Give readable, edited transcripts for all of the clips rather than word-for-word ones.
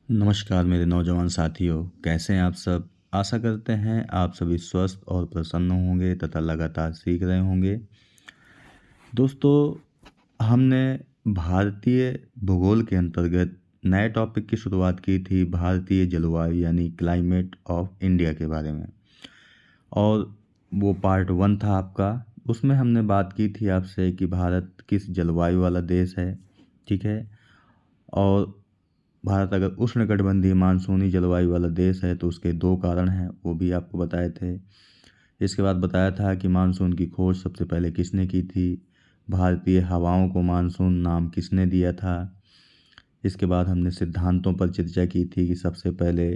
नमस्कार मेरे नौजवान साथियों, कैसे हैं आप सब। आशा करते हैं आप सभी स्वस्थ और प्रसन्न होंगे तथा लगातार सीख रहे होंगे। दोस्तों, हमने भारतीय भूगोल के अंतर्गत नए टॉपिक की शुरुआत की थी, भारतीय जलवायु यानी क्लाइमेट ऑफ इंडिया के बारे में। और वो पार्ट 1 था आपका। उसमें हमने बात की थी आपसे कि भारत किस जलवायु वाला देश है, ठीक है। और भारत अगर उष्णकटिबंधीय मानसूनी जलवायु वाला देश है तो उसके 2 कारण हैं, वो भी आपको बताए थे। इसके बाद बताया था कि मानसून की खोज सबसे पहले किसने की थी, भारतीय हवाओं को मानसून नाम किसने दिया था। इसके बाद हमने सिद्धांतों पर चर्चा की थी कि सबसे पहले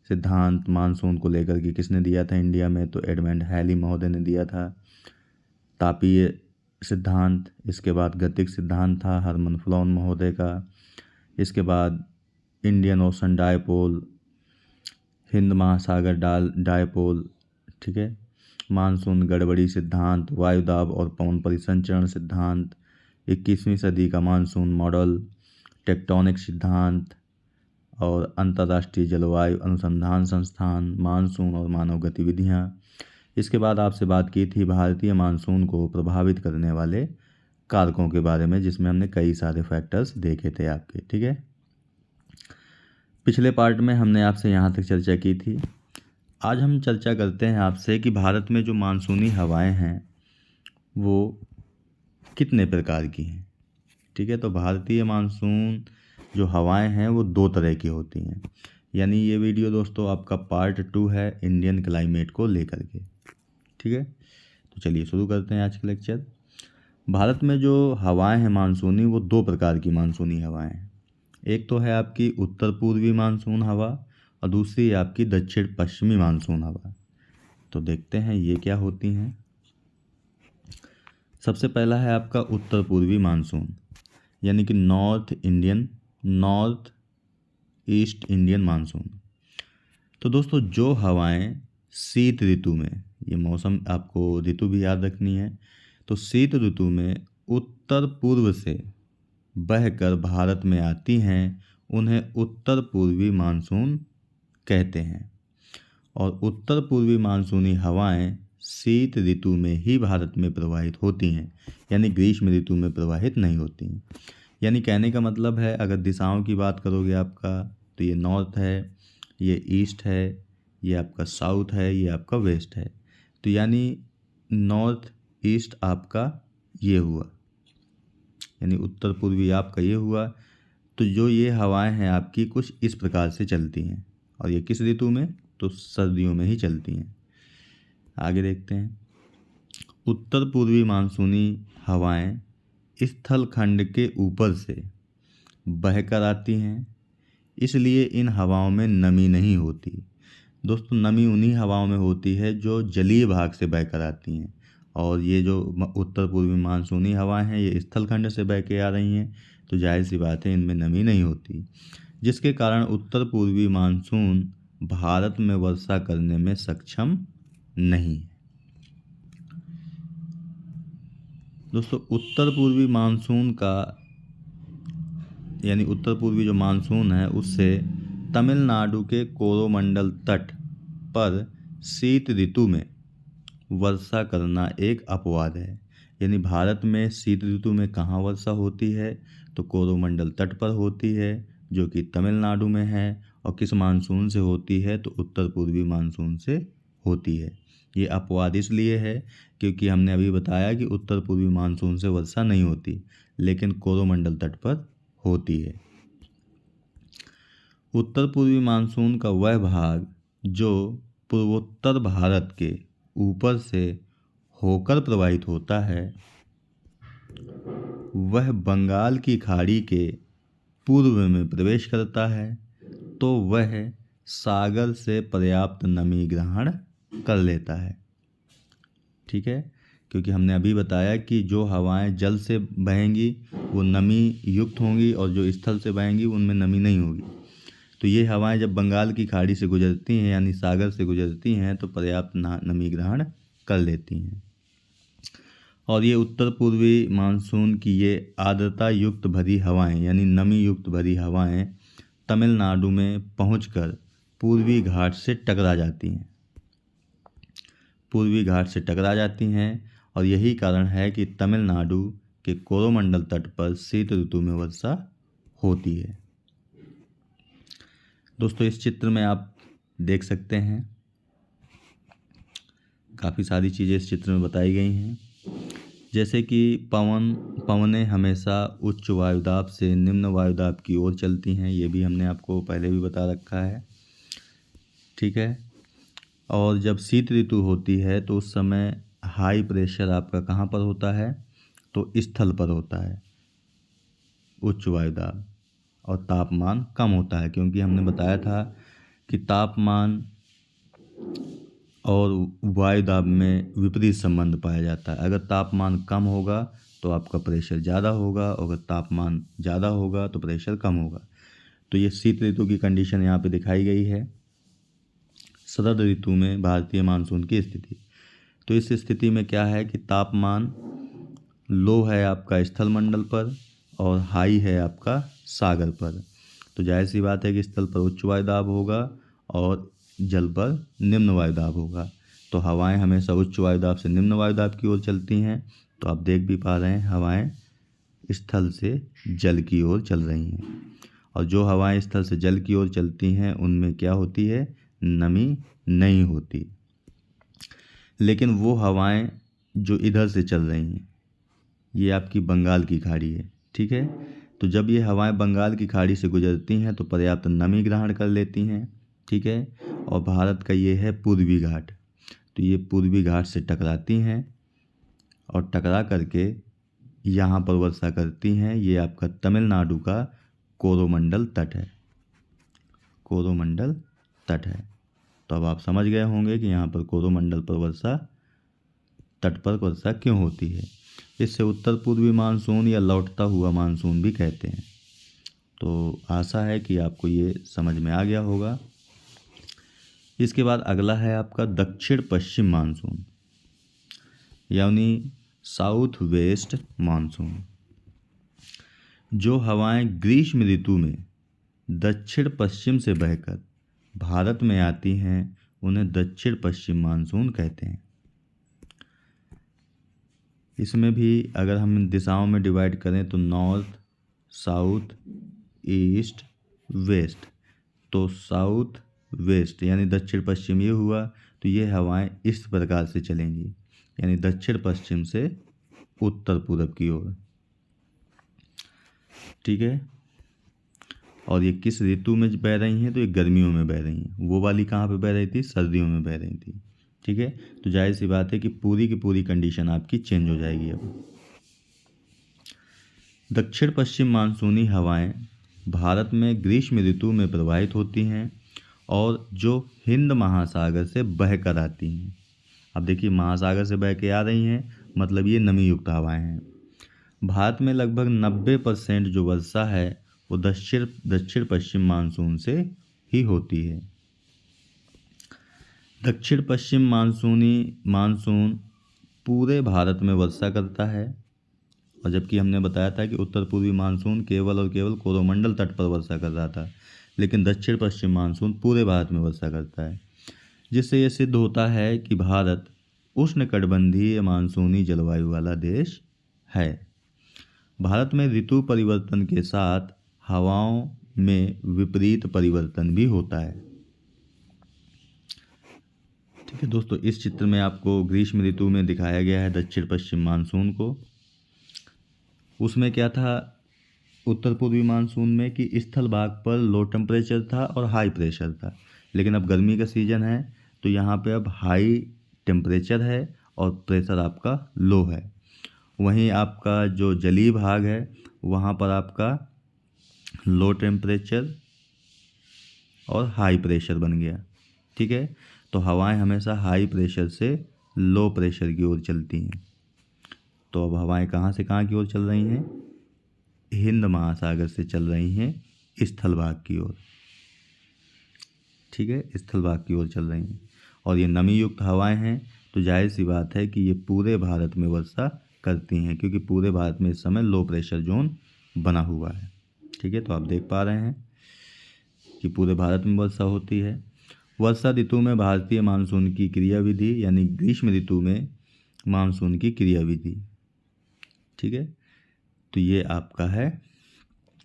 सिद्धांत मानसून को लेकर के किसने दिया था इंडिया में, तो एडमंड हैली महोदय ने दिया था। तापीय सिद्धांत, इसके बाद गतिक सिद्धांत था हरमन फ्लोन महोदय का। इसके बाद इंडियन ओशन डायपोल, हिंद महासागर डायपोल, ठीक है। मानसून गड़बड़ी सिद्धांत, वायुदाब और पवन परिसंचरण सिद्धांत, 21वीं सदी का मानसून मॉडल, टेक्टोनिक सिद्धांत और अंतर्राष्ट्रीय जलवायु अनुसंधान संस्थान, मानसून और मानव गतिविधियाँ। इसके बाद आपसे बात की थी भारतीय मानसून को प्रभावित करने वाले कारकों के बारे में, जिसमें हमने कई सारे फैक्टर्स देखे थे आपके, ठीक है। पिछले पार्ट में हमने आपसे यहाँ तक चर्चा की थी। आज हम चर्चा करते हैं आपसे कि भारत में जो मानसूनी हवाएं हैं वो कितने प्रकार की हैं, ठीक है। तो भारतीय मानसून जो हवाएं हैं वो 2 तरह की होती हैं। यानी ये वीडियो दोस्तों आपका पार्ट 2 है इंडियन क्लाइमेट को लेकर के, ठीक है। तो चलिए शुरू करते हैं आज का लेक्चर। भारत में जो हवाएं हैं मानसूनी, वो 2 प्रकार की मानसूनी हवाएं हैं। एक तो है आपकी उत्तर पूर्वी मानसून हवा और दूसरी आपकी दक्षिण पश्चिमी मानसून हवा। तो देखते हैं ये क्या होती हैं। सबसे पहला है आपका उत्तर पूर्वी मानसून, यानी कि नॉर्थ ईस्ट इंडियन मानसून। तो दोस्तों जो हवाएं शीत ऋतु में, ये मौसम आपको ऋतु भी याद रखनी है, तो शीत ऋतु में उत्तर पूर्व से बहकर भारत में आती हैं उन्हें उत्तर पूर्वी मानसून कहते हैं। और उत्तर पूर्वी मानसूनी हवाएं शीत ऋतु में ही भारत में प्रवाहित होती हैं, यानी ग्रीष्म ऋतु में प्रवाहित नहीं होती हैं। यानी कहने का मतलब है, अगर दिशाओं की बात करोगे आपका, तो ये नॉर्थ है, ये ईस्ट है, ये आपका साउथ है, ये आपका वेस्ट है। तो यानी नॉर्थ ईस्ट आपका ये हुआ, यानी उत्तर पूर्वी आपका ये हुआ। तो जो ये हवाएं हैं आपकी कुछ इस प्रकार से चलती हैं, और ये किस ऋतु में, तो सर्दियों में ही चलती हैं। आगे देखते हैं। उत्तर पूर्वी मानसूनी हवाएं स्थल खंड के ऊपर से बहकर आती हैं, इसलिए इन हवाओं में नमी नहीं होती। दोस्तों नमी उन्हीं हवाओं में होती है जो जलीय भाग से बहकर आती हैं, और ये जो उत्तर पूर्वी मानसूनी हवाएं हैं ये स्थल खंड से बह के आ रही हैं, तो जाहिर सी बात है इनमें नमी नहीं होती, जिसके कारण उत्तर पूर्वी मानसून भारत में वर्षा करने में सक्षम नहीं है। दोस्तों उत्तर पूर्वी मानसून का, यानी उत्तर पूर्वी जो मानसून है उससे तमिलनाडु के कोरोमंडल तट पर शीत ऋतु में वर्षा करना एक अपवाद है। यानी भारत में शीत ऋतु में कहाँ वर्षा होती है, तो कोरोमंडल तट पर होती है, जो कि तमिलनाडु में है। और किस मानसून से होती है, तो उत्तर पूर्वी मानसून से होती है। ये अपवाद इसलिए है क्योंकि हमने अभी बताया कि उत्तर पूर्वी मानसून से वर्षा नहीं होती, लेकिन कोरोमंडल तट पर होती है। उत्तर पूर्वी मानसून का वह भाग जो पूर्वोत्तर भारत के ऊपर से होकर प्रवाहित होता है, वह बंगाल की खाड़ी के पूर्व में प्रवेश करता है, तो वह सागर से पर्याप्त नमी ग्रहण कर लेता है, ठीक है। क्योंकि हमने अभी बताया कि जो हवाएं जल से बहेंगी वो नमी युक्त होंगी, और जो स्थल से बहेंगी उनमें नमी नहीं होगी। तो ये हवाएं जब बंगाल की खाड़ी से गुजरती हैं, यानी सागर से गुजरती हैं, तो पर्याप्त नमी ग्रहण कर लेती हैं। और ये उत्तर पूर्वी मानसून की ये आर्द्रता युक्त भरी हवाएं, यानी नमी युक्त भरी हवाएं तमिलनाडु में पहुंचकर पूर्वी घाट से टकरा जाती हैं। पूर्वी घाट से टकरा जाती हैं और यही कारण है कि तमिलनाडु के कोरोमंडल तट पर शीत ऋतु में वर्षा होती है। दोस्तों इस चित्र में आप देख सकते हैं काफ़ी सारी चीज़ें इस चित्र में बताई गई हैं, जैसे कि पवनें हमेशा उच्च वायुदाब से निम्न वायुदाब की ओर चलती हैं, ये भी हमने आपको पहले भी बता रखा है। ठीक है, और जब शीत ऋतु होती है तो उस समय हाई प्रेशर आपका कहाँ पर होता है, तो स्थल पर होता है, उच्च वायुदाब, और तापमान कम होता है, क्योंकि हमने बताया था कि तापमान और वायुदाब में विपरीत संबंध पाया जाता है। अगर तापमान कम होगा तो आपका प्रेशर ज़्यादा होगा, और अगर तापमान ज़्यादा होगा तो प्रेशर कम होगा। तो ये शीत ऋतु की कंडीशन यहाँ पे दिखाई गई है। शरद ऋतु में भारतीय मानसून की स्थिति, तो इस स्थिति में क्या है कि तापमान लो है आपका स्थल मंडल पर और हाई है आपका सागर पर। तो जाहिर सी बात है कि स्थल पर उच्च वायुदाब होगा और जल पर निम्न वायुदाब होगा। तो हवाएं हमेशा उच्च वायुदाब से निम्न वायुदाब की ओर चलती हैं। तो आप देख भी पा रहे हैं हवाएं स्थल से जल की ओर चल रही हैं, और जो हवाएं स्थल से जल की ओर चलती हैं उनमें क्या होती है, नमी नहीं होती। लेकिन वो हवाएं जो इधर से चल रही हैं, ये आपकी बंगाल की खाड़ी है। ठीक है, तो जब ये हवाएं बंगाल की खाड़ी से गुजरती हैं तो पर्याप्त नमी ग्रहण कर लेती हैं। ठीक है, और भारत का ये है पूर्वी घाट, तो ये पूर्वी घाट से टकराती हैं और टकरा करके यहाँ पर वर्षा करती हैं। ये आपका तमिलनाडु का कोरोमंडल तट है, कोरोमंडल तट है। तो अब आप समझ गए होंगे कि यहाँ पर कोरोमंडल पर वर्षा, तट पर वर्षा क्यों होती है। इससे उत्तर पूर्वी मानसून या लौटता हुआ मानसून भी कहते हैं। तो आशा है कि आपको ये समझ में आ गया होगा। इसके बाद अगला है आपका दक्षिण पश्चिम मानसून, यानी साउथ वेस्ट मानसून। जो हवाएं ग्रीष्म ऋतु में दक्षिण पश्चिम से बहकर भारत में आती हैं उन्हें दक्षिण पश्चिम मानसून कहते हैं। इसमें भी अगर हम दिशाओं में डिवाइड करें तो नॉर्थ, साउथ, ईस्ट, वेस्ट। तो साउथ वेस्ट यानी दक्षिण पश्चिम ये हुआ, तो ये हवाएं इस प्रकार से चलेंगी, यानी दक्षिण पश्चिम से उत्तर पूरब की ओर। ठीक है, और ये किस ऋतु में बह रही हैं, तो ये गर्मियों में बह रही हैं। वो वाली कहाँ पे बह रही थी, सर्दियों में बह रही थी। ठीक है, तो जाहिर सी बात है कि पूरी की पूरी कंडीशन आपकी चेंज हो जाएगी। अब दक्षिण पश्चिम मानसूनी हवाएं भारत में ग्रीष्म ऋतु में प्रवाहित होती हैं और जो हिंद महासागर से बह कर आती हैं। अब देखिए महासागर से बह के आ रही हैं, मतलब ये नमी युक्त हवाएं हैं। भारत में लगभग 90% जो वर्षा है वो दक्षिण पश्चिम मानसून से ही होती है। दक्षिण पश्चिम मानसून पूरे भारत में वर्षा करता है, और जबकि हमने बताया था कि उत्तर पूर्वी मानसून केवल और केवल कोरोमंडल तट पर वर्षा कर रहा था, लेकिन दक्षिण पश्चिम मानसून पूरे भारत में वर्षा करता है, जिससे यह सिद्ध होता है कि भारत उष्णकटिबंधीय मानसूनी जलवायु वाला देश है। भारत में ऋतु परिवर्तन के साथ हवाओं में विपरीत परिवर्तन भी होता है। ठीक है दोस्तों, इस चित्र में आपको ग्रीष्म ऋतु में दिखाया गया है दक्षिण पश्चिम मानसून को। उसमें क्या था, उत्तर पूर्वी मानसून में कि स्थल भाग पर लो टेम्परेचर था और हाई प्रेशर था, लेकिन अब गर्मी का सीजन है तो यहाँ पे अब हाई टेम्परेचर है और प्रेशर आपका लो है। वहीं आपका जो जलीय भाग है वहाँ पर आपका लो टेम्परेचर और हाई प्रेशर बन गया। ठीक है, तो हवाएं हमेशा हाई प्रेशर से लो प्रेशर की ओर चलती हैं। तो अब हवाएं कहाँ से कहाँ की ओर चल रही हैं, हिंद महासागर से चल रही हैं स्थल भाग की ओर। ठीक है, स्थल भाग की ओर चल रही हैं, और ये नमी युक्त हवाएं हैं, तो जाहिर सी बात है कि ये पूरे भारत में वर्षा करती हैं, क्योंकि पूरे भारत में इस समय लो प्रेशर जोन बना हुआ है। ठीक है, तो आप देख पा रहे हैं कि पूरे भारत में वर्षा होती है। वर्षा ऋतु में भारतीय मानसून की क्रियाविधि यानी ग्रीष्म ऋतु में मानसून की क्रियाविधि। ठीक है, तो ये आपका है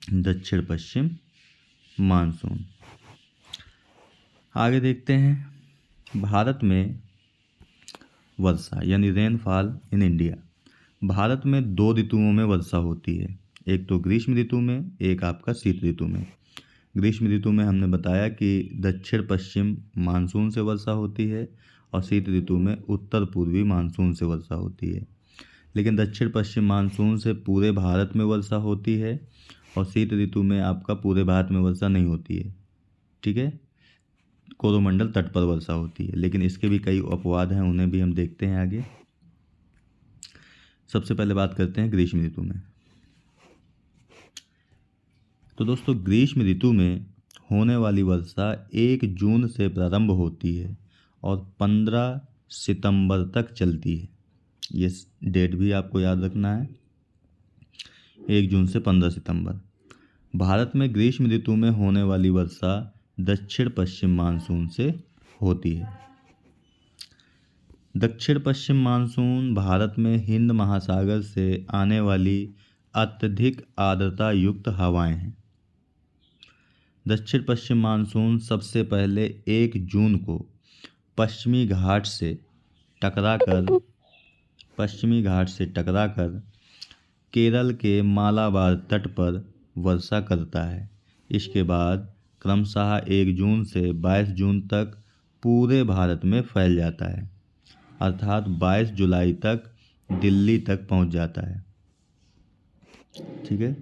दक्षिण पश्चिम मानसून। आगे देखते हैं भारत में वर्षा यानी रेनफॉल इन इंडिया। भारत में 2 ऋतुओं में वर्षा होती है, एक तो ग्रीष्म ऋतु में, एक आपका शीत ऋतु में। ग्रीष्म ऋतु में हमने बताया कि दक्षिण पश्चिम मानसून से वर्षा होती है और शीत ऋतु में उत्तर पूर्वी मानसून से वर्षा होती है। लेकिन दक्षिण पश्चिम मानसून से पूरे भारत में वर्षा होती है और शीत ऋतु में आपका पूरे भारत में वर्षा नहीं होती है। ठीक है, कोरोमंडल तट पर वर्षा होती है, लेकिन इसके भी कई अपवाद हैं, उन्हें भी हम देखते हैं आगे। सबसे पहले बात करते हैं ग्रीष्म ऋतु में। तो दोस्तों ग्रीष्म ऋतु में होने वाली वर्षा 1 जून से प्रारंभ होती है और 15 सितंबर तक चलती है। ये डेट भी आपको याद रखना है, 1 जून से 15 सितंबर। भारत में ग्रीष्म ऋतु में होने वाली वर्षा दक्षिण पश्चिम मानसून से होती है। दक्षिण पश्चिम मानसून भारत में हिंद महासागर से आने वाली अत्यधिक आर्द्रता युक्त हवाएं हैं। दक्षिण पश्चिम मानसून सबसे पहले 1 जून को पश्चिमी घाट से टकराकर केरल के मालाबार तट पर वर्षा करता है। इसके बाद क्रमशः 1 जून से 22 जून तक पूरे भारत में फैल जाता है, अर्थात 22 जुलाई तक दिल्ली तक पहुंच जाता है। ठीक है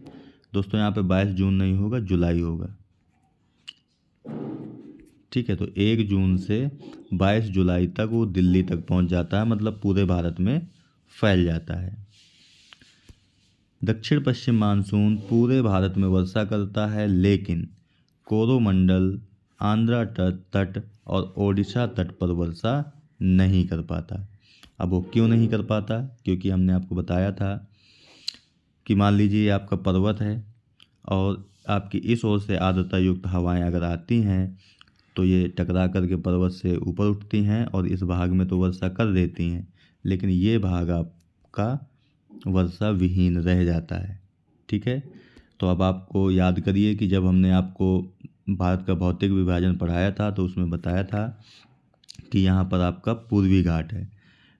दोस्तों, यहाँ पे 22 जून नहीं होगा, जुलाई होगा। ठीक है, तो 1 जून से 22 जुलाई तक वो दिल्ली तक पहुंच जाता है, मतलब पूरे भारत में फैल जाता है। दक्षिण पश्चिम मानसून पूरे भारत में वर्षा करता है, लेकिन कोरोमंडल, आंध्र तट और ओडिशा तट पर वर्षा नहीं कर पाता। अब वो क्यों नहीं कर पाता? क्योंकि हमने आपको बताया था कि मान लीजिए आपका पर्वत है और आपकी इस ओर से आर्द्रता युक्त हवाएं अगर आती हैं तो ये टकरा करके पर्वत से ऊपर उठती हैं और इस भाग में तो वर्षा कर देती हैं, लेकिन ये भाग आपका वर्षा विहीन रह जाता है। ठीक है, तो अब आपको याद करिए कि जब हमने आपको भारत का भौतिक विभाजन पढ़ाया था तो उसमें बताया था कि यहाँ पर आपका पूर्वी घाट है,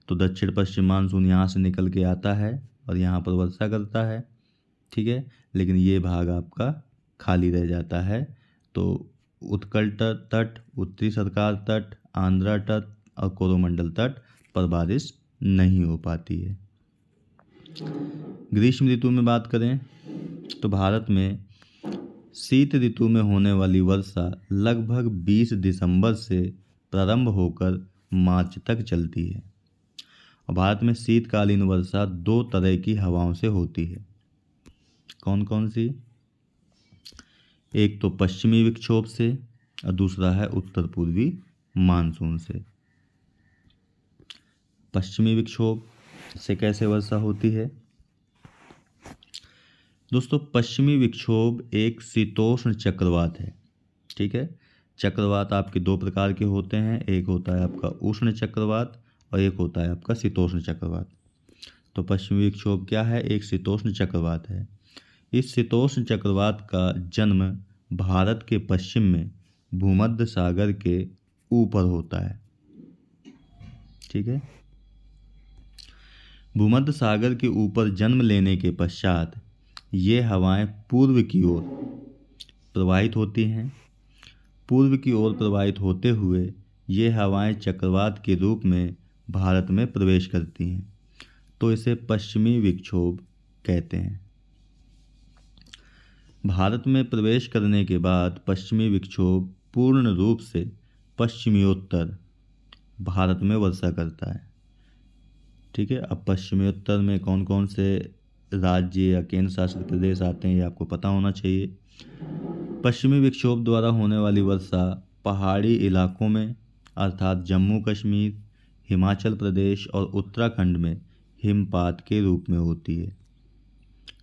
तो दक्षिण पश्चिम मानसून यहाँ से निकल के आता है और यहाँ पर वर्षा करता है। ठीक है, लेकिन ये भाग आपका खाली रह जाता है, तो उत्कल तट, उत्तरी सरकार तट, आंध्र तट और कोरोमंडल तट पर बारिश नहीं हो पाती है। ग्रीष्म ऋतु में बात करें तो भारत में शीत ऋतु में होने वाली वर्षा लगभग 20 दिसंबर से प्रारंभ होकर मार्च तक चलती है। और भारत में शीतकालीन वर्षा 2 तरह की हवाओं से होती है। कौन कौन सी? एक तो पश्चिमी विक्षोभ से और दूसरा है उत्तर पूर्वी मानसून से। पश्चिमी विक्षोभ से कैसे वर्षा होती है? दोस्तों पश्चिमी विक्षोभ एक शीतोष्ण चक्रवात है। ठीक है, चक्रवात आपके 2 प्रकार के होते हैं, एक होता है आपका उष्ण चक्रवात और एक होता है आपका शीतोष्ण चक्रवात। तो पश्चिमी विक्षोभ क्या है? एक शीतोष्ण चक्रवात है। इस शीतोष्ण चक्रवात का जन्म भारत के पश्चिम में भूमध्य सागर के ऊपर होता है। ठीक है, भूमध्य सागर के ऊपर जन्म लेने के पश्चात ये हवाएं पूर्व की ओर प्रवाहित होती हैं। पूर्व की ओर प्रवाहित होते हुए ये हवाएं चक्रवात के रूप में भारत में प्रवेश करती हैं, तो इसे पश्चिमी विक्षोभ कहते हैं। भारत में प्रवेश करने के बाद पश्चिमी विक्षोभ पूर्ण रूप से पश्चिमोत्तर भारत में वर्षा करता है। ठीक है, अब पश्चिमोत्तर में कौन कौन से राज्य या केंद्र शासित प्रदेश आते हैं ये आपको पता होना चाहिए। पश्चिमी विक्षोभ द्वारा होने वाली वर्षा पहाड़ी इलाकों में अर्थात जम्मू कश्मीर, हिमाचल प्रदेश और उत्तराखंड में हिमपात के रूप में होती है।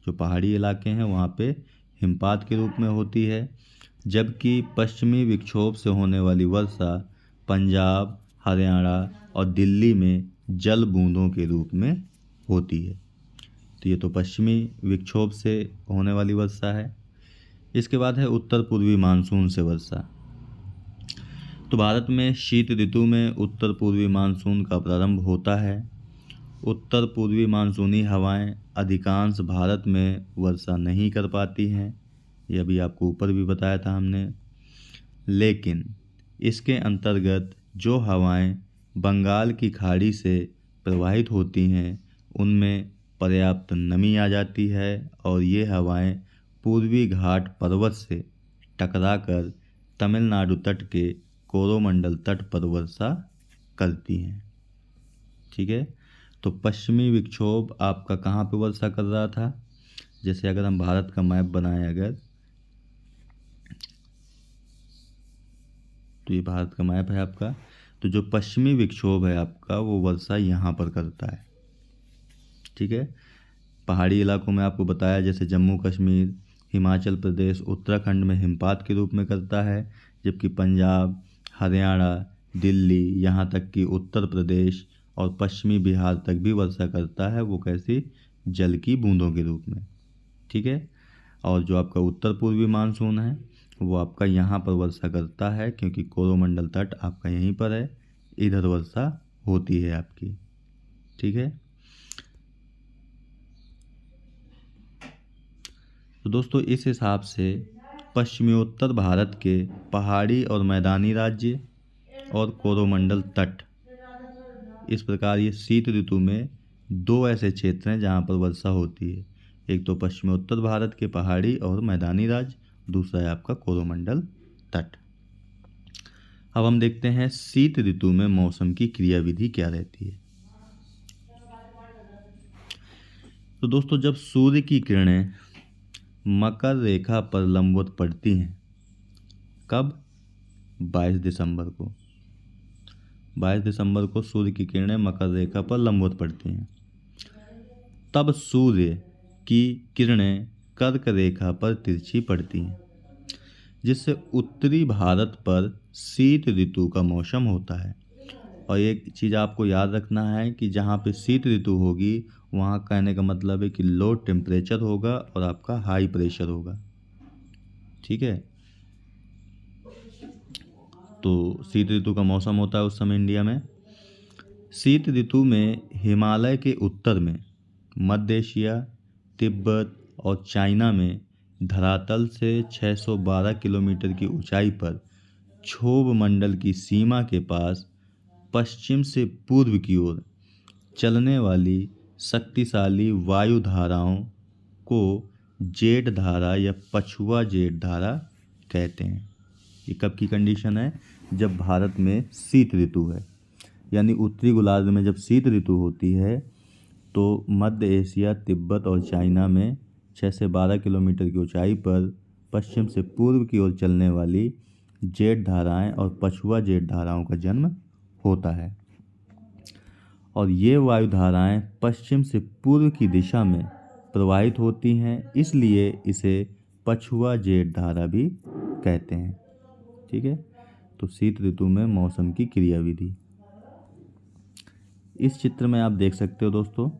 जो पहाड़ी इलाके हैं वहाँ पे हिमपात के रूप में होती है, जबकि पश्चिमी विक्षोभ से होने वाली वर्षा पंजाब, हरियाणा और दिल्ली में जल बूंदों के रूप में होती है। तो ये तो पश्चिमी विक्षोभ से होने वाली वर्षा है। इसके बाद है उत्तर पूर्वी मानसून से वर्षा। तो भारत में शीत ऋतु में उत्तर पूर्वी मानसून का प्रारंभ होता है। उत्तर पूर्वी मानसूनी हवाएं अधिकांश भारत में वर्षा नहीं कर पाती हैं, यह अभी आपको ऊपर भी बताया था हमने। लेकिन इसके अंतर्गत जो हवाएं बंगाल की खाड़ी से प्रवाहित होती हैं उनमें पर्याप्त नमी आ जाती है और ये हवाएं पूर्वी घाट पर्वत से टकराकर तमिलनाडु तट के कोरोमंडल तट पर वर्षा करती हैं। ठीक है, तो पश्चिमी विक्षोभ आपका कहाँ पे वर्षा कर रहा था? जैसे अगर हम भारत का मैप बनाएं अगर, तो ये भारत का मैप है आपका। तो जो पश्चिमी विक्षोभ है आपका वो वर्षा यहाँ पर करता है। ठीक है, पहाड़ी इलाकों में आपको बताया जैसे जम्मू कश्मीर, हिमाचल प्रदेश, उत्तराखंड में हिमपात के रूप में करता है, जबकि पंजाब, हरियाणा, दिल्ली, यहाँ तक कि उत्तर प्रदेश और पश्चिमी बिहार तक भी वर्षा करता है। वो कैसी? जल की बूंदों के रूप में। ठीक है, और जो आपका उत्तर पूर्वी मानसून है वो आपका यहाँ पर वर्षा करता है क्योंकि कोरोमंडल तट आपका यहीं पर है, इधर वर्षा होती है आपकी। ठीक है, तो दोस्तों इस हिसाब से पश्चिमोत्तर भारत के पहाड़ी और मैदानी राज्य और कोरोमंडल तट, इस प्रकार ये शीत ऋतु में दो ऐसे क्षेत्र हैं जहाँ पर वर्षा होती है। एक तो पश्चिमोत्तर भारत के पहाड़ी और मैदानी राज्य, दूसरा है आपका कोरोमंडल तट। अब हम देखते हैं शीत ऋतु में मौसम की क्रियाविधि क्या रहती है। तो दोस्तों जब सूर्य की किरणें मकर रेखा पर लंबवत पड़ती हैं, कब? 22 दिसंबर को। 22 दिसंबर को सूर्य की किरणें मकर रेखा पर लंबवत पड़ती हैं, तब सूर्य की किरणें कर्क रेखा पर तिरछी पड़ती हैं, जिससे उत्तरी भारत पर शीत ऋतु का मौसम होता है। और एक चीज़ आपको याद रखना है कि जहाँ पे शीत ऋतु होगी वहाँ कहने का मतलब है कि लो टेम्परेचर होगा और आपका हाई प्रेशर होगा। ठीक है, तो शीत ऋतु का मौसम होता है उस समय इंडिया में। शीत ऋतु में हिमालय के उत्तर में, मध्य एशिया, तिब्बत और चाइना में धरातल से 612 किलोमीटर की ऊंचाई पर क्षोभ मंडल की सीमा के पास पश्चिम से पूर्व की ओर चलने वाली शक्तिशाली वायु धाराओं को जेठ धारा या पछुआ जेठ धारा कहते हैं। ये कब की कंडीशन है? जब भारत में शीत ऋतु है, यानी उत्तरी गोलार्ध में जब शीत ऋतु होती है तो मध्य एशिया, तिब्बत और चाइना में 6 से 12 किलोमीटर की ऊंचाई पर पश्चिम से पूर्व की ओर चलने वाली जेठ धाराएं और पछुआ जेठ धाराओं का जन्म होता है। और ये वायु धाराएं पश्चिम से पूर्व की दिशा में प्रवाहित होती हैं, इसलिए इसे पछुआ जेठ धारा भी कहते हैं। ठीक है, तो शीत ऋतु में मौसम की क्रियाविधि इस चित्र में आप देख सकते हो दोस्तों।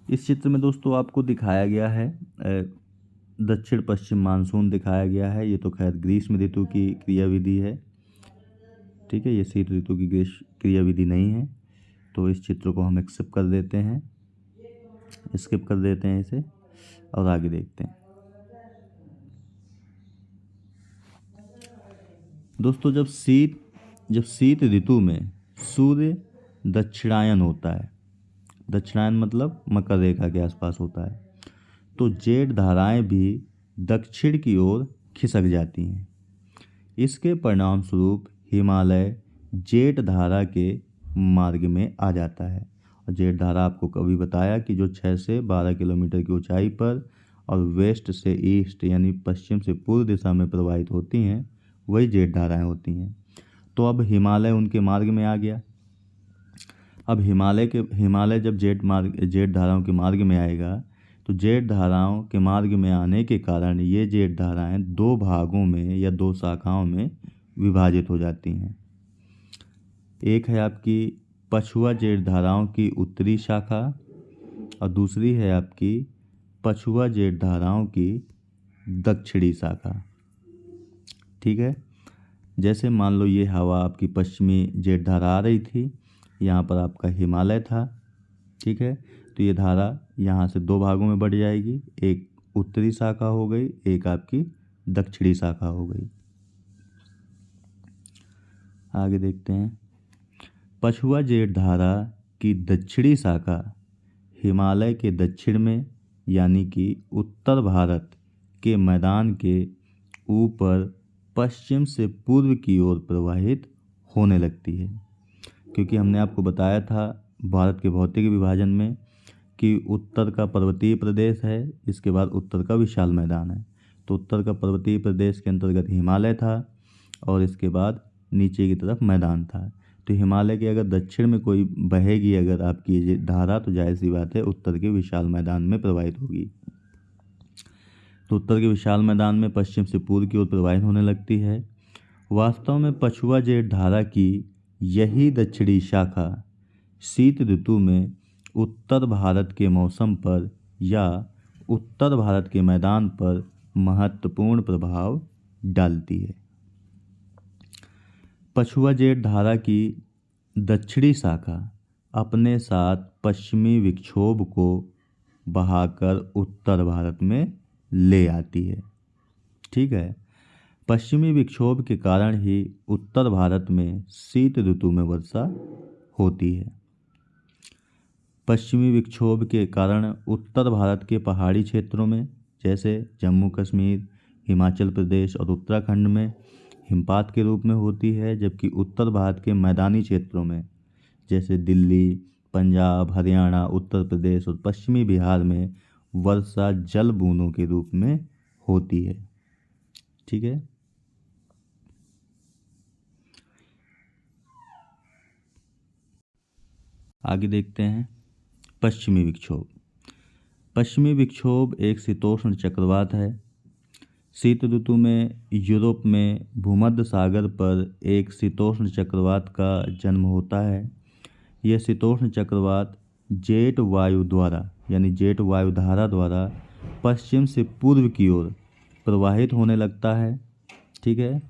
इस चित्र में दोस्तों आपको दिखाया गया है दक्षिण पश्चिम मानसून दिखाया गया है। ये तो खैर ग्रीष्म ऋतु की क्रियाविधि है। ठीक है, ये शीत ऋतु की क्रियाविधि नहीं है, तो इस चित्र को हम स्किप कर देते हैं, इसे और आगे देखते हैं। दोस्तों जब शीत ऋतु में सूर्य दक्षिणायन होता है, दक्षिणायन मतलब मकर रेखा के आसपास होता है, तो जेठ धाराएं भी दक्षिण की ओर खिसक जाती हैं। इसके परिणाम स्वरूप हिमालय जेठ धारा के मार्ग में आ जाता है। और जेठ धारा आपको कभी बताया कि जो 6 से 12 किलोमीटर की ऊंचाई पर और वेस्ट से ईस्ट यानी पश्चिम से पूर्व दिशा में प्रवाहित होती हैं, वही जेठ धाराएं होती हैं। तो अब हिमालय उनके मार्ग में आ गया। अब हिमालय जब जेट धाराओं के मार्ग में आएगा तो जेट धाराओं के मार्ग में आने के कारण ये जेट धाराएं दो भागों में या दो शाखाओं में विभाजित हो जाती हैं। एक है आपकी पछुआ जेट धाराओं की उत्तरी शाखा और दूसरी है आपकी पछुआ जेट धाराओं की दक्षिणी शाखा। ठीक है, जैसे मान लो ये हवा आपकी पश्चिमी जेट धारा आ रही थी, यहाँ पर आपका हिमालय था। ठीक है, तो ये धारा यहाँ से दो भागों में बढ़ जाएगी, एक उत्तरी शाखा हो गई, एक आपकी दक्षिणी शाखा हो गई। आगे देखते हैं, पछुआ जेट धारा की दक्षिणी शाखा हिमालय के दक्षिण में यानी कि उत्तर भारत के मैदान के ऊपर पश्चिम से पूर्व की ओर प्रवाहित होने लगती है। क्योंकि हमने आपको बताया था भारत के भौतिक विभाजन में कि उत्तर का पर्वतीय प्रदेश है, इसके बाद उत्तर का विशाल मैदान है। तो उत्तर का पर्वतीय प्रदेश के अंतर्गत हिमालय था और इसके बाद नीचे की तरफ मैदान था। तो हिमालय के अगर दक्षिण में कोई बहेगी अगर आपकी ये धारा, तो जाहिर सी बात है उत्तर के विशाल मैदान में प्रवाहित होगी। तो उत्तर के विशाल मैदान में पश्चिम से पूर्व की ओर प्रवाहित होने लगती है। वास्तव में पछुआ जेट धारा की यही दक्षिणी शाखा शीत ऋतु में उत्तर भारत के मौसम पर या उत्तर भारत के मैदान पर महत्वपूर्ण प्रभाव डालती है। पछुआ जेट धारा की दक्षिणी शाखा अपने साथ पश्चिमी विक्षोभ को बहाकर उत्तर भारत में ले आती है। ठीक है, पश्चिमी विक्षोभ के कारण ही उत्तर भारत में शीत ऋतु में वर्षा होती है। पश्चिमी विक्षोभ के कारण उत्तर भारत के पहाड़ी क्षेत्रों में जैसे जम्मू कश्मीर, हिमाचल प्रदेश और उत्तराखंड में हिमपात के रूप में होती है, जबकि उत्तर भारत के मैदानी क्षेत्रों में जैसे दिल्ली, पंजाब, हरियाणा, उत्तर प्रदेश और पश्चिमी बिहार में वर्षा जल बूंदों के रूप में होती है। ठीक है, आगे देखते हैं पश्चिमी विक्षोभ। पश्चिमी विक्षोभ एक शीतोष्ण चक्रवात है। शीत ऋतु में यूरोप में भूमध्य सागर पर एक शीतोष्ण चक्रवात का जन्म होता है। यह शीतोष्ण चक्रवात जेट वायु द्वारा यानी जेट वायु धारा द्वारा पश्चिम से पूर्व की ओर प्रवाहित होने लगता है। ठीक है,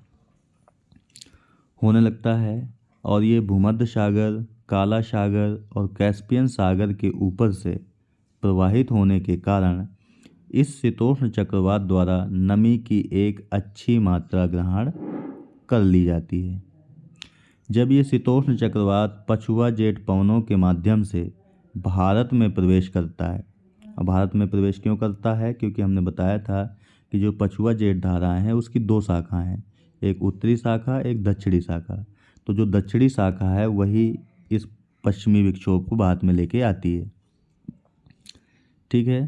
होने लगता है और ये भूमध्य सागर, काला सागर और कैस्पियन सागर के ऊपर से प्रवाहित होने के कारण इस शीतोष्ण चक्रवात द्वारा नमी की एक अच्छी मात्रा ग्रहण कर ली जाती है। जब ये शीतोष्ण चक्रवात पछुआ जेट पवनों के माध्यम से भारत में प्रवेश करता है। अब भारत में प्रवेश क्यों करता है? क्योंकि हमने बताया था कि जो पछुआ जेट धाराएं हैं उसकी दो शाखाएं हैं, एक उत्तरी शाखा, एक दक्षिणी शाखा। तो जो दक्षिणी शाखा है वही इस पश्चिमी विक्षोभ को भारत में लेके आती है। ठीक है,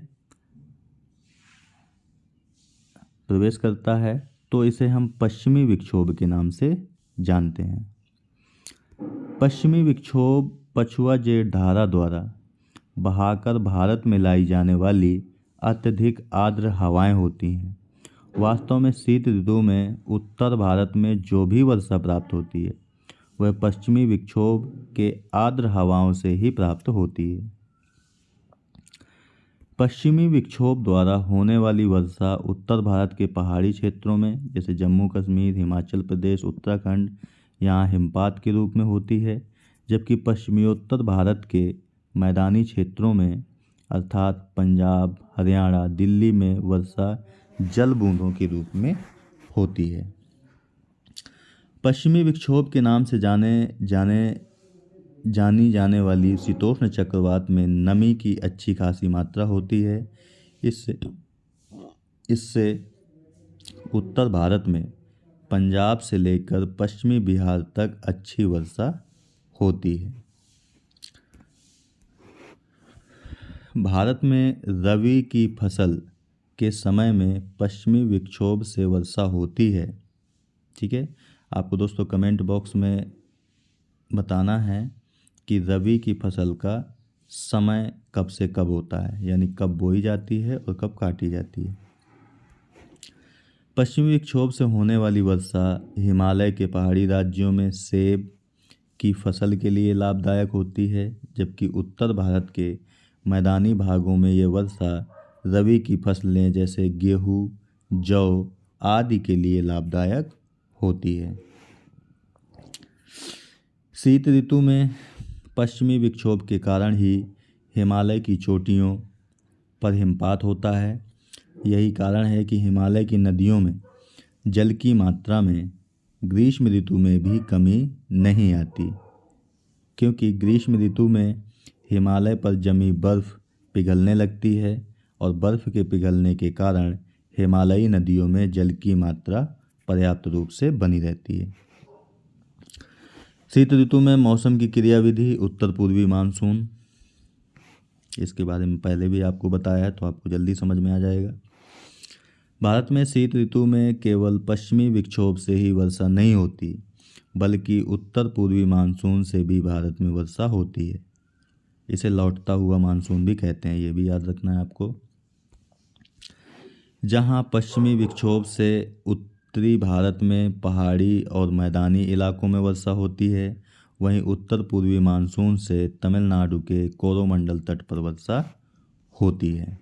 प्रवेश करता है तो इसे हम पश्चिमी विक्षोभ के नाम से जानते हैं। पश्चिमी विक्षोभ पछुआ जेट धारा द्वारा बहाकर भारत में लाई जाने वाली अत्यधिक आर्द्र हवाएं होती हैं। वास्तव में शीत ऋतु में उत्तर भारत में जो भी वर्षा प्राप्त होती है वह पश्चिमी विक्षोभ के आर्द्र हवाओं से ही प्राप्त होती है। पश्चिमी विक्षोभ द्वारा होने वाली वर्षा उत्तर भारत के पहाड़ी क्षेत्रों में जैसे जम्मू कश्मीर, हिमाचल प्रदेश, उत्तराखंड यहाँ हिमपात के रूप में होती है, जबकि पश्चिमोत्तर भारत के मैदानी क्षेत्रों में अर्थात पंजाब, हरियाणा, दिल्ली में वर्षा जल बूंदों के रूप में होती है। पश्चिमी विक्षोभ के नाम से जानी जाने वाली शीतोष्ण चक्रवात में नमी की अच्छी खासी मात्रा होती है। इससे उत्तर भारत में पंजाब से लेकर पश्चिमी बिहार तक अच्छी वर्षा होती है। भारत में रबी की फसल के समय में पश्चिमी विक्षोभ से वर्षा होती है। ठीक है, आपको दोस्तों कमेंट बॉक्स में बताना है कि रबी की फसल का समय कब से कब होता है, यानी कब बोई जाती है और कब काटी जाती है। पश्चिमी विक्षोभ से होने वाली वर्षा हिमालय के पहाड़ी राज्यों में सेब की फसल के लिए लाभदायक होती है, जबकि उत्तर भारत के मैदानी भागों में ये वर्षा रबी की फसलें जैसे गेहूँ, जौ आदि के लिए लाभदायक होती है। शीत ऋतु में पश्चिमी विक्षोभ के कारण ही हिमालय की चोटियों पर हिमपात होता है। यही कारण है कि हिमालय की नदियों में जल की मात्रा में ग्रीष्म ऋतु में भी कमी नहीं आती, क्योंकि ग्रीष्म ऋतु में हिमालय पर जमी बर्फ़ पिघलने लगती है और बर्फ़ के पिघलने के कारण हिमालयी नदियों में जल की मात्रा पर्याप्त रूप से बनी रहती है। शीत ऋतु में मौसम की क्रियाविधि उत्तर पूर्वी मानसून, इसके बारे में पहले भी आपको बताया है तो आपको जल्दी समझ में आ जाएगा। भारत में शीत ऋतु में केवल पश्चिमी विक्षोभ से ही वर्षा नहीं होती, बल्कि उत्तर पूर्वी मानसून से भी भारत में वर्षा होती है। इसे लौटता हुआ मानसून भी कहते हैं, ये भी याद रखना है आपको। जहाँ पश्चिमी विक्षोभ से उत्तरी भारत में पहाड़ी और मैदानी इलाकों में वर्षा होती है, वहीं उत्तर पूर्वी मानसून से तमिलनाडु के कोरोमंडल तट पर वर्षा होती है।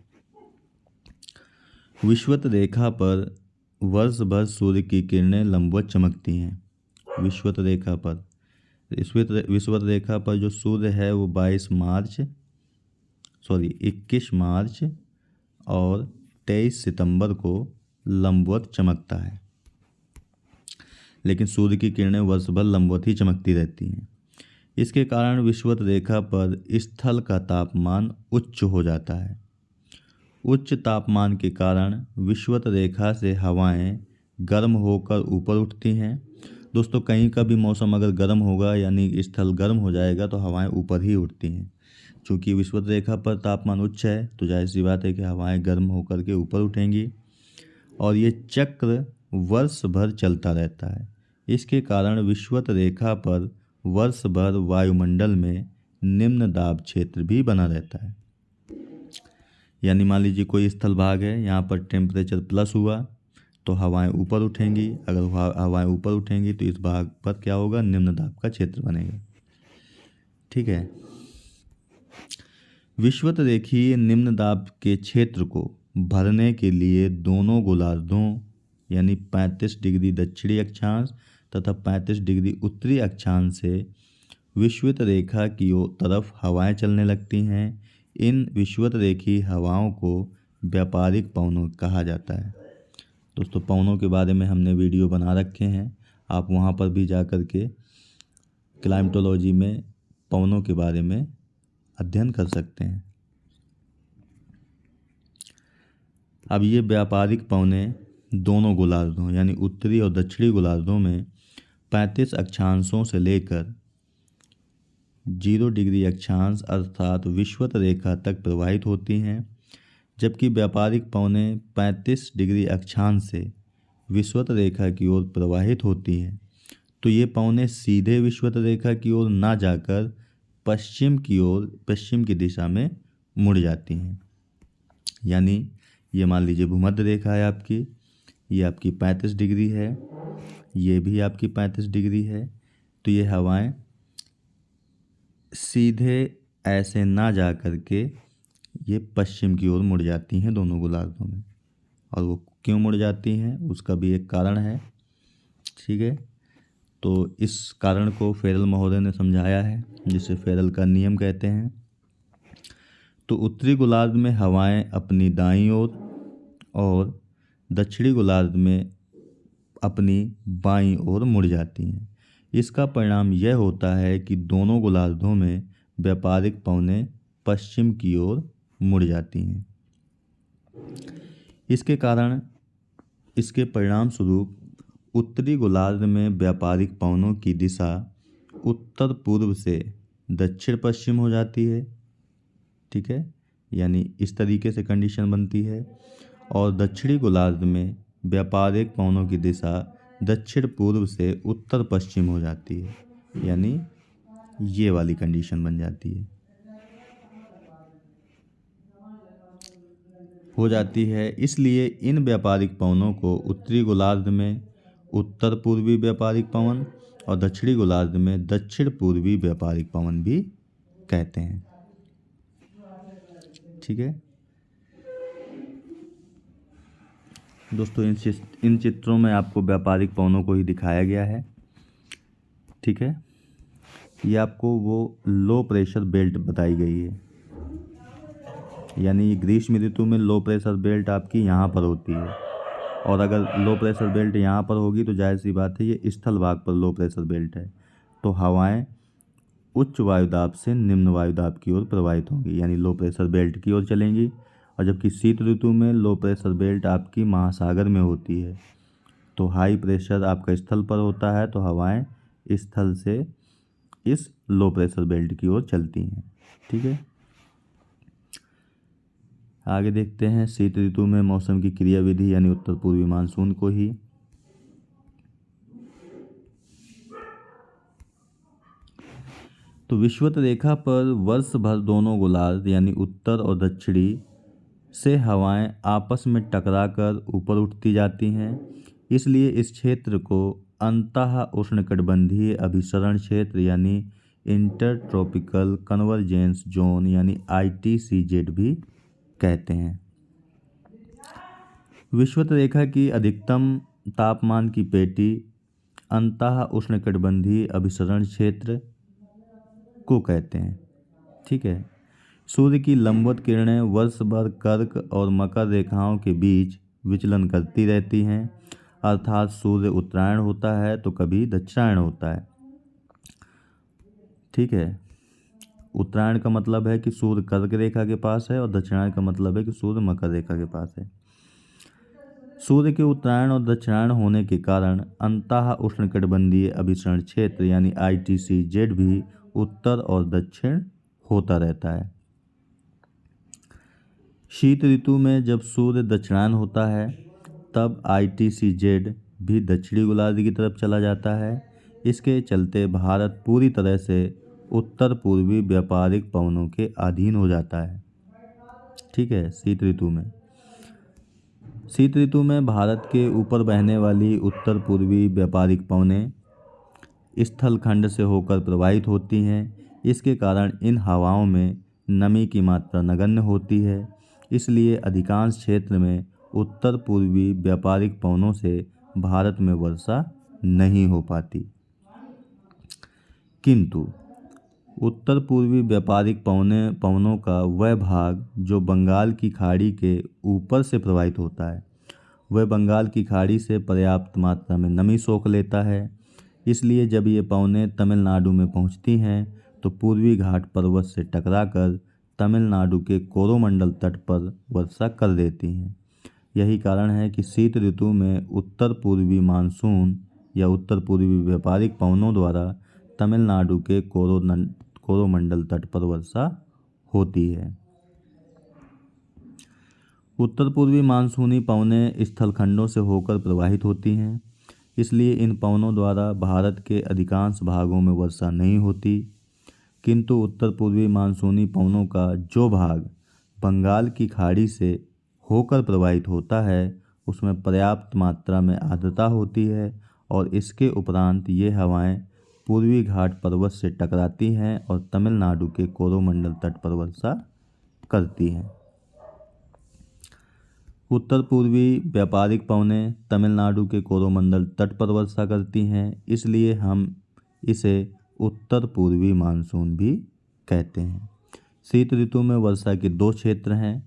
विषुवत रेखा पर वर्ष भर सूर्य की किरणें लंबवत चमकती हैं। विषुवत रेखा पर जो सूर्य है वो 21 मार्च और 23 सितंबर को लंबवत चमकता है, लेकिन सूर्य की किरणें वर्ष भर लंबवत ही चमकती रहती हैं। इसके कारण विषुवत रेखा पर स्थल का तापमान उच्च हो जाता है। उच्च तापमान के कारण विषुवत रेखा से हवाएं गर्म होकर ऊपर उठती हैं। दोस्तों, कहीं का भी मौसम अगर गर्म होगा यानी स्थल गर्म हो जाएगा तो हवाएं ऊपर ही उठती हैं। चूँकि विषुवत रेखा पर तापमान उच्च है तो जाहिर सी बात है कि हवाएं गर्म होकर के ऊपर उठेंगी और ये चक्र वर्ष भर चलता रहता है। इसके कारण विषुवत रेखा पर वर्ष भर वायुमंडल में निम्न दाब क्षेत्र भी बना रहता है। यानी मान लीजिए कोई स्थल भाग है, यहाँ पर टेम्परेचर प्लस हुआ तो हवाएं ऊपर उठेंगी। अगर हवाएं ऊपर उठेंगी तो इस भाग पर क्या होगा, निम्न दाब का क्षेत्र बनेगा। ठीक है। विषुवत रेखीय निम्न दाब के क्षेत्र को भरने के लिए दोनों गोलार्धों यानी 35 डिग्री दक्षिणी अक्षांश तथा 35 डिग्री उत्तरी अक्षांश से विषुवत रेखा की तरफ हवाएं चलने लगती हैं। इन विषुवत रेखीय हवाओं को व्यापारिक पवनों कहा जाता है। दोस्तों, पवनों के बारे में हमने वीडियो बना रखे हैं, आप वहाँ पर भी जा कर के क्लाइमेटोलॉजी में पवनों के बारे में अध्ययन कर सकते हैं। अब ये व्यापारिक पवनें दोनों गोलार्धों यानी उत्तरी और दक्षिणी गोलार्धों में 35 अक्षांशों से लेकर 0 डिग्री अक्षांश अर्थात विषुवत रेखा तक प्रवाहित होती हैं, जबकि व्यापारिक पवनें 35 डिग्री अक्षांश से विषुवत रेखा की ओर प्रवाहित होती हैं। तो ये पवनें सीधे विषुवत रेखा की ओर ना जाकर पश्चिम की दिशा में मुड़ जाती हैं। यानी ये मान लीजिए भूमध्य रेखा है आपकी, ये आपकी 35 डिग्री है, ये भी आपकी 35 डिग्री है। तो ये हवाएं सीधे ऐसे ना जा कर के ये पश्चिम की ओर मुड़ जाती हैं दोनों गोलार्धों में। और वो क्यों मुड़ जाती हैं उसका भी एक कारण है। ठीक है, तो इस कारण को फेरल महोदय ने समझाया है, जिसे फेरल का नियम कहते हैं। तो उत्तरी गोलार्ध में हवाएं अपनी दाईं ओर और दक्षिणी गोलार्ध में अपनी बाईं ओर मुड़ जाती हैं। इसका परिणाम यह होता है कि दोनों गोलार्धों में व्यापारिक पवनें पश्चिम की ओर मुड़ जाती हैं। इसके परिणाम स्वरूप उत्तरी गोलार्ध में व्यापारिक पवनों की दिशा उत्तर पूर्व से दक्षिण पश्चिम हो जाती है। ठीक है, यानी इस तरीके से कंडीशन बनती है। और दक्षिणी गोलार्ध में व्यापारिक पवनों की दिशा दक्षिण पूर्व से उत्तर पश्चिम हो जाती है, यानी ये वाली कंडीशन बन जाती है, हो जाती है। इसलिए इन व्यापारिक पवनों को उत्तरी गोलार्ध में उत्तर पूर्वी व्यापारिक पवन और दक्षिणी गोलार्ध में दक्षिण पूर्वी व्यापारिक पवन भी कहते हैं। ठीक है दोस्तों, इन चित्रों में आपको व्यापारिक पवनों को ही दिखाया गया है। ठीक है, ये आपको वो लो प्रेशर बेल्ट बताई गई है, यानी ग्रीष्म ऋतु में लो प्रेशर बेल्ट आपकी यहाँ पर होती है, और अगर लो प्रेशर बेल्ट यहाँ पर होगी तो जाहिर सी बात है ये स्थल भाग पर लो प्रेशर बेल्ट है, तो हवाएं उच्च वायुदाब से निम्न वायुदाब की ओर प्रवाहित होंगी, यानी लो प्रेशर बेल्ट की ओर चलेंगी। और जबकि शीत ऋतु में लो प्रेशर बेल्ट आपकी महासागर में होती है, तो हाई प्रेशर आपका स्थल पर होता है, तो हवाएं स्थल से इस लो प्रेशर बेल्ट की ओर चलती हैं। ठीक है, आगे देखते हैं शीत ऋतु में मौसम की क्रियाविधि, यानी उत्तर पूर्वी मानसून को ही। तो विषुवत रेखा पर वर्ष भर दोनों गोलार्ध यानी उत्तर और दक्षिणी से हवाएं आपस में टकराकर ऊपर उठती जाती हैं। इसलिए इस क्षेत्र को अंतः उष्णकटिबंधीय अभिसरण क्षेत्र यानी इंटरट्रॉपिकल कन्वर्जेंस जोन यानी ITCZ भी कहते हैं। विषुवत रेखा की अधिकतम तापमान की पेटी अंतः उष्णकटिबंधीय अभिसरण क्षेत्र को कहते हैं। ठीक है, सूर्य की लंबवत किरणें वर्ष भर कर्क और मकर रेखाओं के बीच विचलन करती रहती हैं, अर्थात सूर्य उत्तरायण होता है तो कभी दक्षिणायण होता है। ठीक है, उत्तरायण का मतलब है कि सूर्य कर्क रेखा के पास है, और दक्षिणायन का मतलब है कि सूर्य मकर रेखा के पास है। सूर्य के उत्तरायण और दक्षिणायन होने के कारण अंतः उष्णकटिबंधीय अभिसरण क्षेत्र यानी ITCZ भी उत्तर और दक्षिण होता रहता है। शीत ऋतु में जब सूर्य दक्षिणायन होता है तब ITCZ भी दक्षिणी गोलार्ध की तरफ चला जाता है। इसके चलते भारत पूरी तरह से उत्तर पूर्वी व्यापारिक पवनों के अधीन हो जाता है। ठीक है, शीत ऋतु में भारत के ऊपर बहने वाली उत्तर पूर्वी व्यापारिक पवनें स्थलखंड से होकर प्रवाहित होती हैं। इसके कारण इन हवाओं में नमी की मात्रा नगण्य होती है, इसलिए अधिकांश क्षेत्र में उत्तर पूर्वी व्यापारिक पवनों से भारत में वर्षा नहीं हो पाती। किंतु उत्तर पूर्वी व्यापारिक पवनों का वह भाग जो बंगाल की खाड़ी के ऊपर से प्रवाहित होता है, वह बंगाल की खाड़ी से पर्याप्त मात्रा में नमी सोख लेता है। इसलिए जब ये पवनें तमिलनाडु में पहुंचती हैं तो पूर्वी घाट पर्वत से टकराकर तमिलनाडु के कोरोमंडल तट पर वर्षा कर देती हैं। यही कारण है कि शीत ऋतु में उत्तर पूर्वी मानसून या उत्तर पूर्वी व्यापारिक पवनों द्वारा तमिलनाडु के कोरोमंडल तट पर वर्षा होती है। उत्तर पूर्वी मानसूनी पवनें स्थलखंडों से होकर प्रवाहित होती हैं, इसलिए इन पवनों द्वारा भारत के अधिकांश भागों में वर्षा नहीं होती। किंतु उत्तर पूर्वी मानसूनी पवनों का जो भाग बंगाल की खाड़ी से होकर प्रवाहित होता है उसमें पर्याप्त मात्रा में आर्द्रता होती है, और इसके उपरांत ये हवाएं पूर्वी घाट पर्वत से टकराती हैं और तमिलनाडु के कोरोमंडल तट पर वर्षा करती हैं। उत्तर पूर्वी व्यापारिक पवनें तमिलनाडु के कोरोमंडल तट पर वर्षा करती हैं, इसलिए हम इसे उत्तर पूर्वी मानसून भी कहते हैं। शीत ऋतु में वर्षा के दो क्षेत्र हैं,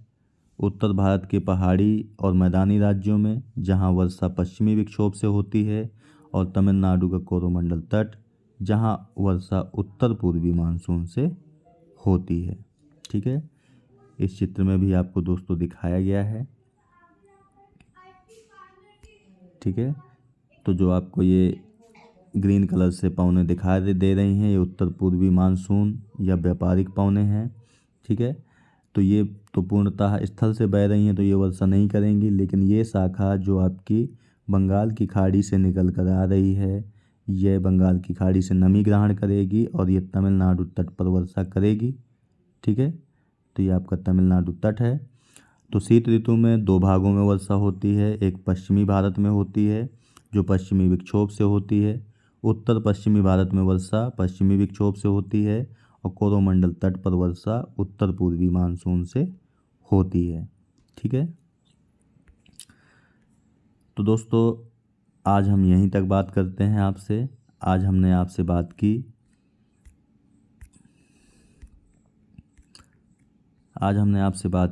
उत्तर भारत के पहाड़ी और मैदानी राज्यों में जहां वर्षा पश्चिमी विक्षोभ से होती है, और तमिलनाडु का कोरोमंडल तट जहां वर्षा उत्तर पूर्वी मानसून से होती है। ठीक है, इस चित्र में भी आपको दोस्तों दिखाया गया है। ठीक है, तो जो आपको ये ग्रीन कलर से पवनें दिखाई दे रही हैं, ये उत्तर पूर्वी मानसून या व्यापारिक पवनें हैं। ठीक है, तो ये तो पूर्णतः स्थल से बह रही हैं तो ये वर्षा नहीं करेंगी, लेकिन ये शाखा जो आपकी बंगाल की खाड़ी से निकल कर आ रही है, यह बंगाल की खाड़ी से नमी ग्रहण करेगी और ये तमिलनाडु तट पर वर्षा करेगी। ठीक है, तो ये आपका तमिलनाडु तट है। तो शीत ऋतु में दो भागों में वर्षा होती है, एक पश्चिमी भारत में होती है जो पश्चिमी विक्षोभ से होती है, उत्तर पश्चिमी भारत में वर्षा पश्चिमी विक्षोभ से होती है, और कोरोमंडल तट पर वर्षा उत्तर पूर्वी मानसून से होती है। ठीक है, तो दोस्तों आज हम यहीं तक बात करते हैं आपसे। आज हमने आपसे बात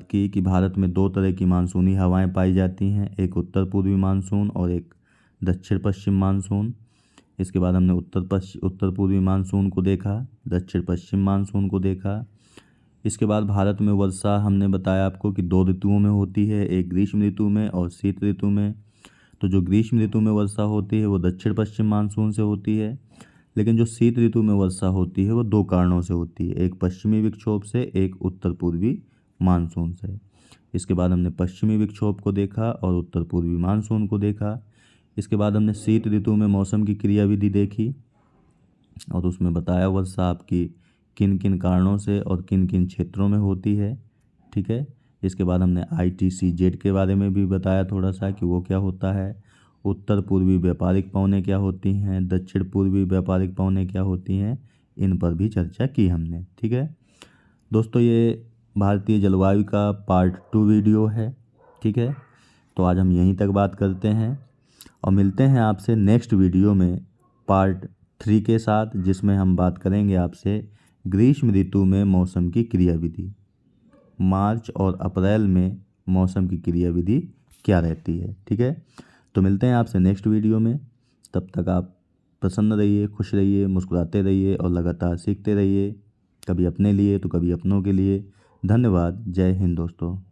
की कि भारत में दो तरह की मानसूनी हवाएं पाई जाती हैं, एक उत्तर पूर्वी मानसून और एक दक्षिण पश्चिम मानसून। इसके बाद हमने उत्तर पूर्वी मानसून को देखा, दक्षिण पश्चिम मानसून को देखा। इसके बाद भारत में वर्षा हमने बताया आपको कि दो ऋतुओं में होती है, एक ग्रीष्म ऋतु में और शीत ऋतु में। तो जो ग्रीष्म ऋतु में वर्षा होती है वो दक्षिण पश्चिम मानसून से होती है, लेकिन जो शीत ऋतु में वर्षा होती है वो दो कारणों से होती है, एक पश्चिमी विक्षोभ से, एक उत्तर पूर्वी मानसून से। इसके बाद हमने पश्चिमी विक्षोभ को देखा और उत्तर पूर्वी मानसून को देखा। इसके बाद हमने शीत ऋतु में मौसम की क्रियाविधि देखी और उसमें बताया वर्षा आपकी किन किन कारणों से और किन किन क्षेत्रों में होती है। ठीक है, इसके बाद हमने ITCZ के बारे में भी बताया थोड़ा सा कि वो क्या होता है, उत्तर पूर्वी व्यापारिक पवनें क्या होती हैं, दक्षिण पूर्वी व्यापारिक पवनें क्या होती हैं, इन पर भी चर्चा की हमने। ठीक है दोस्तों, ये भारतीय जलवायु का पार्ट 2 वीडियो है। ठीक है, तो आज हम यहीं तक बात करते हैं और मिलते हैं आपसे नेक्स्ट वीडियो में पार्ट 3 के साथ, जिसमें हम बात करेंगे आपसे ग्रीष्म ऋतु में मौसम की क्रियाविधि। मार्च और अप्रैल में मौसम की क्रियाविधि क्या रहती है। ठीक है, तो मिलते हैं आपसे नेक्स्ट वीडियो में। तब तक आप प्रसन्न रहिए, खुश रहिए, मुस्कुराते रहिए और लगातार सीखते रहिए, कभी अपने लिए तो कभी अपनों के लिए। धन्यवाद। जय हिंद दोस्तों।